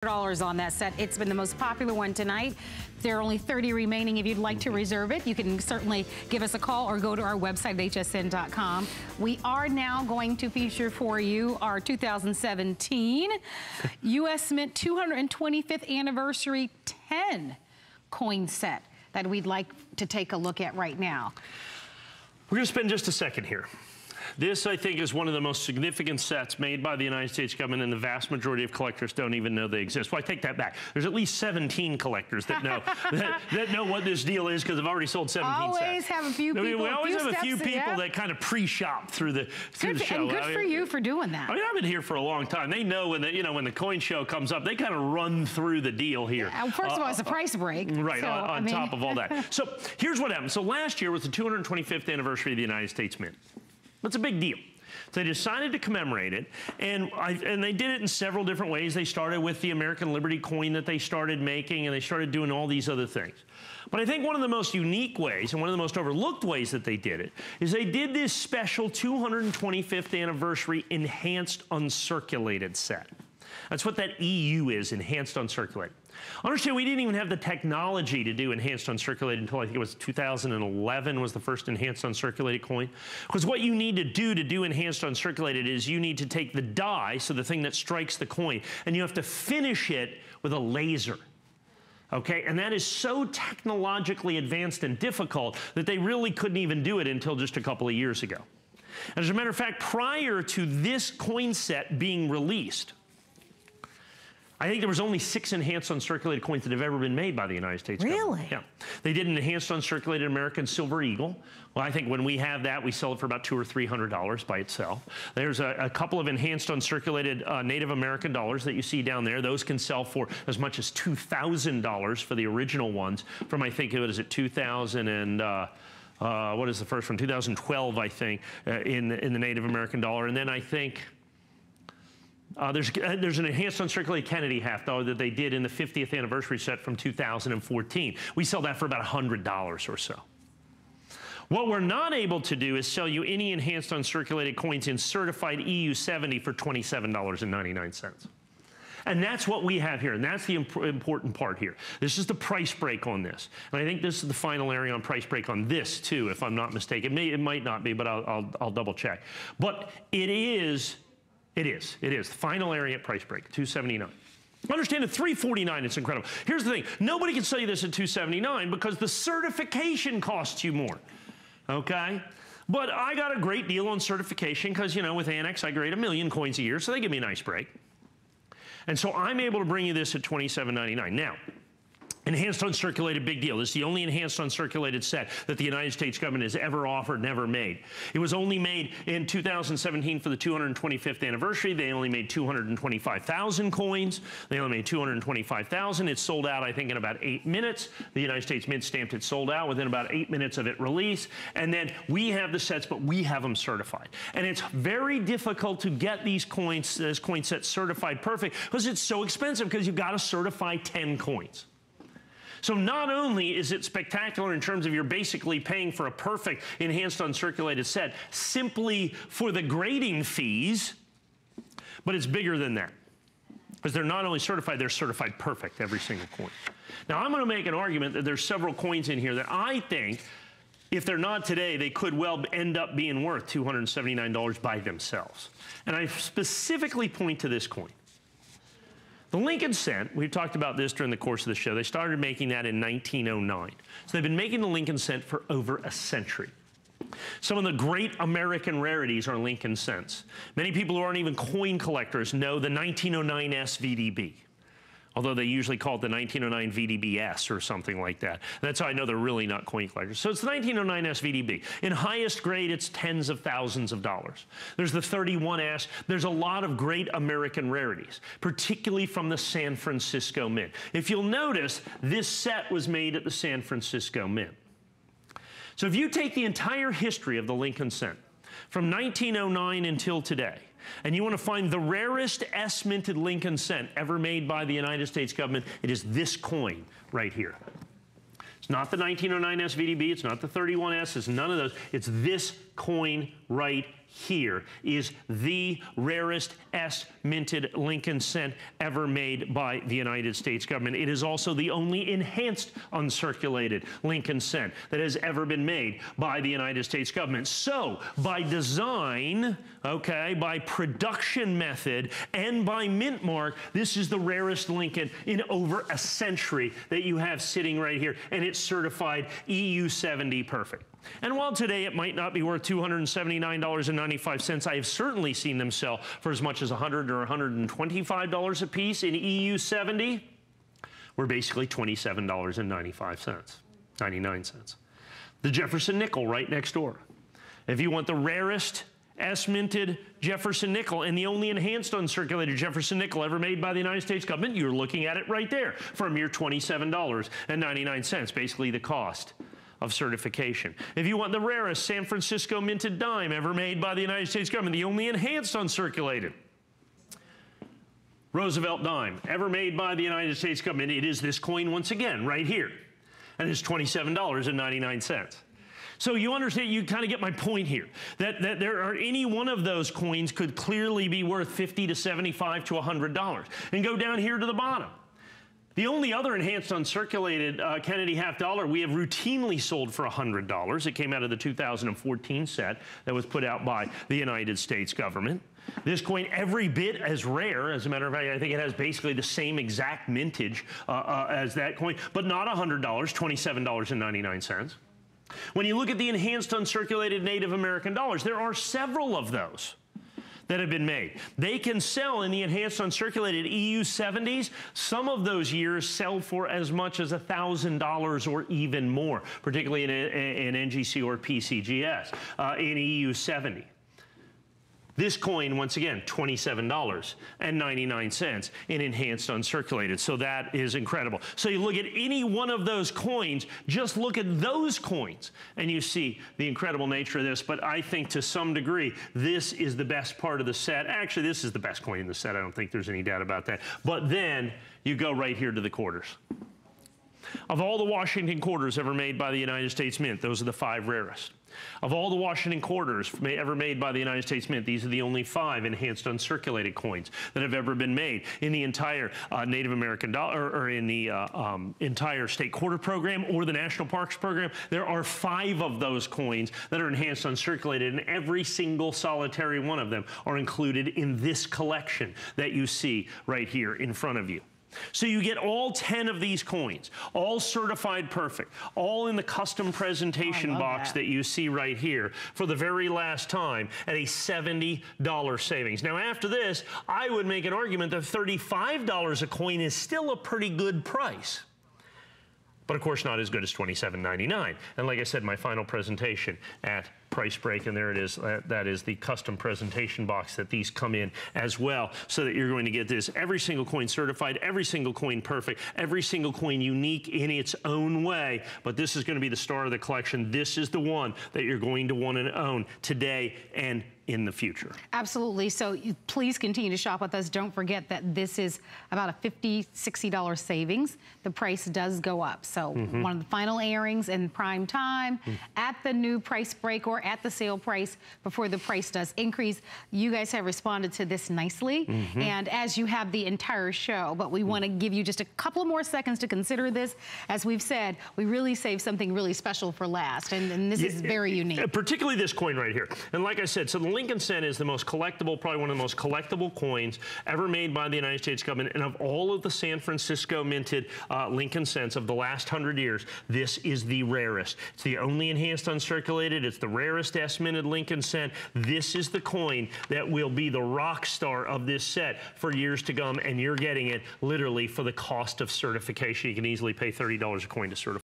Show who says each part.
Speaker 1: $100 on that set. It's been the most popular one tonight. There are only 30 remaining. If you'd like to reserve it, you can certainly give us a call or go to our website, hsn.com. We are now going to feature for you our 2017 US Mint 225th Anniversary 10 coin set that we'd like to take a look at right now.
Speaker 2: We're going to spend just a second here. This, I think, is one of the most significant sets made by the United States government, and the vast majority of collectors don't even know they exist. Well, I take that back. There's at least 17 collectors that know that know what this deal is, because I've already sold 17 sets.
Speaker 1: Always have a few people.
Speaker 2: We always have a few people that kind of pre-shop through the show.
Speaker 1: And good for you for doing that.
Speaker 2: I mean, I've been here for a long time. They know when when the coin show comes up, they kind of run through the deal here.
Speaker 1: Yeah, first of all, it's a price break.
Speaker 2: Right, so, on top of all that. So here's what happened. So last year was the 225th anniversary of the United States Mint. That's a big deal. So they decided to commemorate it, and they did it in several different ways. They started with the American Liberty coin that they started making, and they started doing all these other things. But I think one of the most unique ways, and one of the most overlooked ways that they did it, is they did this special 225th anniversary enhanced uncirculated set. That's what that EU is, enhanced uncirculated. Understand, we didn't even have the technology to do enhanced uncirculated until I think it was 2011 was the first enhanced uncirculated coin. Because what you need to do enhanced uncirculated is you need to take the die, so the thing that strikes the coin, and you have to finish it with a laser. Okay, and that is so technologically advanced and difficult that they really couldn't even do it until just a couple of years ago. As a matter of fact, prior to this coin set being released, I think there was only 6 enhanced uncirculated coins that have ever been made by the United States government.
Speaker 1: Really?
Speaker 2: Yeah. They did an enhanced uncirculated American Silver Eagle. Well, I think when we have that, we sell it for about $200 or $300 by itself. There's a couple of enhanced uncirculated Native American dollars that you see down there. Those can sell for as much as $2,000 for the original ones from, I think, what is it, 2000 and... what is the first one? 2012, I think, in the Native American dollar. And then I think... there's an enhanced uncirculated Kennedy half dollar that they did in the 50th anniversary set from 2014. We sell that for about $100 or so. What we're not able to do is sell you any enhanced uncirculated coins in certified EU70 for $27.99. And that's what we have here, and that's the important part here. This is the price break on this. And I think this is the final area on price break on this, too, if I'm not mistaken. It might not be, but I'll double check. But it is the final area at price break, $279. Understand at $349, it's incredible. Here's the thing, nobody can sell you this at $279 because the certification costs you more, okay? But I got a great deal on certification because, with ANACS, I grade 1 million coins a year, so they give me a nice break. And so I'm able to bring you this at $27.99. Now, enhanced uncirculated, big deal. This is the only enhanced uncirculated set that the United States government has ever offered, never made. It was only made in 2017 for the 225th anniversary. They only made 225,000 coins. They only made 225,000. It sold out, I think, in about 8 minutes. The United States Mint stamped it sold out within about 8 minutes of it release. And then we have the sets, but we have them certified. And it's very difficult to get these coins, this coin set certified perfect, because it's so expensive, because you've got to certify 10 coins. So not only is it spectacular in terms of you're basically paying for a perfect enhanced uncirculated set simply for the grading fees, but it's bigger than that. Because they're not only certified, they're certified perfect, every single coin. Now, I'm going to make an argument that there's several coins in here that I think, if they're not today, they could well end up being worth $279 by themselves. And I specifically point to this coin. The Lincoln cent, we've talked about this during the course of the show, they started making that in 1909. So they've been making the Lincoln cent for over a century. Some of the great American rarities are Lincoln cents. Many people who aren't even coin collectors know the 1909 SVDB. Although they usually call it the 1909 VDBS or something like that. That's how I know they're really not coin collectors. So it's the 1909 SVDB. In highest grade, it's tens of thousands of dollars. There's the 31S. There's a lot of great American rarities, particularly from the San Francisco Mint. If you'll notice, this set was made at the San Francisco Mint. So if you take the entire history of the Lincoln cent, from 1909 until today, and you want to find the rarest S-minted Lincoln cent ever made by the United States government, it is this coin right here. It's not the 1909 SVDB, it's not the 31S, it's none of those. It's this coin right here is the rarest S-minted Lincoln cent ever made by the United States government. It is also the only enhanced uncirculated Lincoln cent that has ever been made by the United States government. So, by design, okay, by production method, and by mint mark, this is the rarest Lincoln in over a century that you have sitting right here, and it's certified EU70 perfect. And while today it might not be worth $279.95, I have certainly seen them sell for as much as $100 or $125 a piece in EU70. We're basically $27.99. The Jefferson nickel right next door. If you want the rarest S-minted Jefferson nickel and the only enhanced uncirculated Jefferson nickel ever made by the United States government, you're looking at it right there for a mere $27.99, basically the cost of certification. If you want the rarest San Francisco minted dime ever made by the United States government, the only enhanced uncirculated Roosevelt dime ever made by the United States government, it is this coin once again right here, and it's $27.99. So you understand, you kind of get my point here, that there are any one of those coins could clearly be worth $50 to $75 to $100. And go down here to the bottom. The only other enhanced uncirculated Kennedy half dollar we have routinely sold for $100. It came out of the 2014 set that was put out by the United States government. This coin, every bit as rare. As a matter of fact, I think it has basically the same exact mintage as that coin, but not $100, $27.99. When you look at the enhanced uncirculated Native American dollars, there are several of those that have been made. They can sell in the enhanced uncirculated EU70s. Some of those years sell for as much as $1,000 or even more, particularly in NGC or PCGS in EU70. This coin, once again, $27.99 in enhanced uncirculated. So that is incredible. So you look at any one of those coins, just look at those coins, and you see the incredible nature of this. But I think to some degree, this is the best part of the set. Actually, this is the best coin in the set. I don't think there's any doubt about that. But then you go right here to the quarters. Of all the Washington quarters ever made by the United States Mint, those are the 5 rarest. Of all the Washington quarters ever made by the United States Mint, these are the only 5 enhanced uncirculated coins that have ever been made in the entire Native American dollar, or in the entire state quarter program or the National Parks program. There are 5 of those coins that are enhanced uncirculated, and every single solitary one of them are included in this collection that you see right here in front of you. So you get all 10 of these coins, all certified perfect, all in the custom presentation box that you see right here for the very last time at a $70 savings. Now after this, I would make an argument that $35 a coin is still a pretty good price. But of course not as good as $27.99. And like I said, my final presentation at Price Break, and there it is. That is the custom presentation box that these come in as well, so that you're going to get this. Every single coin certified, every single coin perfect, every single coin unique in its own way. But this is going to be the star of the collection. This is the one that you're going to want to own today and in the future. Absolutely. So please continue to shop with us. Don't forget that this is about a $50, $60 savings. The price does go up. So one of the final airings in prime time at the new price break or at the sale price before the price does increase. You guys have responded to this nicely, and as you have the entire show, but we want to give you just a couple more seconds to consider this. As we've said, we really saved something really special for last, and this is very unique. Particularly this coin right here. And like I said, so the Lincoln cent is the most collectible, probably one of the most collectible coins ever made by the United States government. And of all of the San Francisco minted Lincoln cents of the last 100 years, this is the rarest. It's the only enhanced uncirculated. It's the rarest S-minted Lincoln cent. This is the coin that will be the rock star of this set for years to come, and you're getting it literally for the cost of certification. You can easily pay $30 a coin to certify.